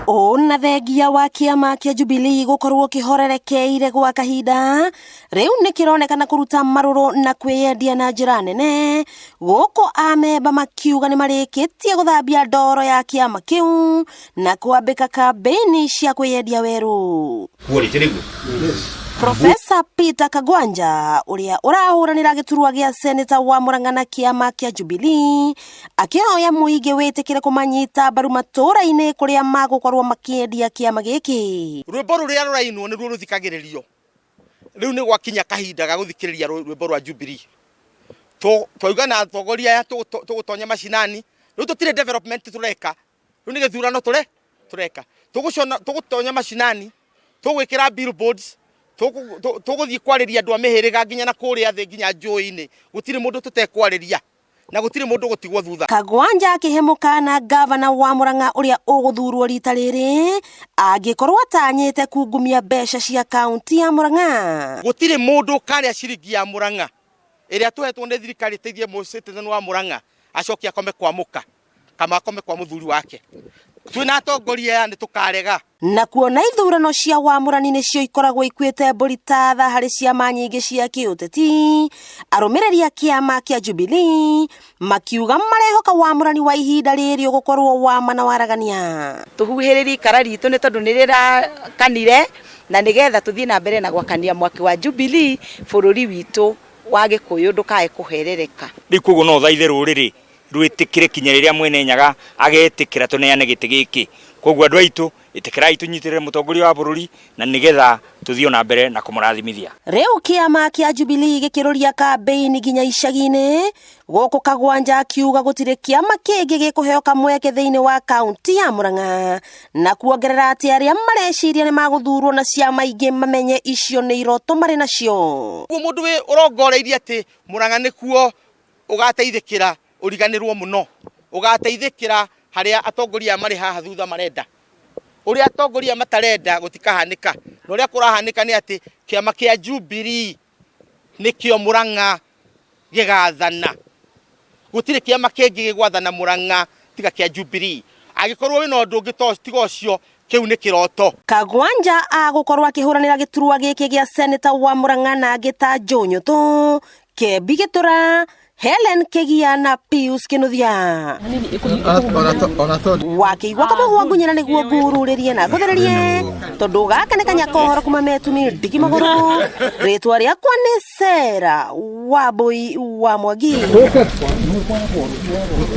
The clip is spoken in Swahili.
Ona thengia wa kiama kia Jubilee gukorwo kihorerekeire gwa kahinda riu nikironekana kuruta maruru na kwiyendia na njira nene guko amemba makiuga ni marikitie guthambia ndoro ya kiama kiu na kwambika kambeni cia kwiyendia weru. Profesa Peter Kagwanja uria urahuranira giturwa gia seneta wa Murang'a na kiama kia Jubilee akioya muingi witikire kumanyita mbaru matura-ini kuria magukorwo makiendia kiama giki. Rwimbo ruria rurainwo niruo ruthikagiririo riu ni gwakinya kahinda ga guthikiriria rwimbo rwa Jubilee twaigana na atongoria aya tugutonya mashinani riu tutire development tureka riu ni githurano tureka tugutonya mashinani tugwikira billboards tuguthii kwariria andu amihiriga nginya na kuria thi nginya njui-ini gutire mundu tutekwariria na gutire mundu gutigwo thutha. Kagwanja akihemuka na gavana wa Murang'a uria uguthurwo rita riri angikorwo atanyite kungumia mbeca cia kaunti ya Murang'a. Gutire mundu karia ciringi ya Murang'a iria tuhetwo ni thirikari teithie mu-citizen wa Murang'a acokia akome kwamuka kama akome kwa muthuri wake. Twina atongoria aya ni tukarega na kuona ithurano cia wamurani nicio ikoragwo ikwite mburitatha hari ciama nyingi cia kiuteti. Arumiriri a kiama kia Jubilee makiuga marehoka wamurani wa ihinda riri ugukorwo wa mana waragania. Tuhuhiriri kara ritu ni tondu nirira kanire na nigetha tuthie na mbere na gwakania mwaki wa Jubilee bururi witu wa Gikuyu ndukae kuherereka. Rikugo no thaithe ruriri rwitikire kinya riria mwene Nyaga agetikira tuneane giti giki koguo andu aitu itikirai tunyitirire mutongoria wa bururi na nigetha tuthio na mbere na kumurathimithia. Riu kiama kia Jubilee gikiruria kambeni nginya icagi-ini guku Kagwanja akiuga gutire kiama kingi gikuheo kamweke thiini wa kaunti ya Murang'a na kuongerera ati aria mareciria ni maguthurwo na ciama ingi mamenye icio ni iroto mari nacio. Mundu we urongoreirie ati Murang'a nikuo ugateithikira uriganirwo muno ugateithikira haria atongoria mari haha thutha marenda uria atongoria matarenda gutikahanika no uria kurahanika ni ati kiama kia Jubilee nikio Murang'a gigathana gutire kiama kingi gigwathana Murang'a tiga kia Jubilee agikorwo wina undu ungi tiga ucio kiu ni kiroto. Kagwanja agukorwo akihuranira giturwa giki gia seneta wa Murang'a na gita Njũnyũtũ Kembi Gitura Helen Kegia na Pius Kinuthia wakiigua kamagwa ngunyana niguo ngururirie na guthererie tondu gaka ni kanyakohoro kuma metumi ndigi maguru ritwa riakwa ni Sera Wambui wa Mwangi.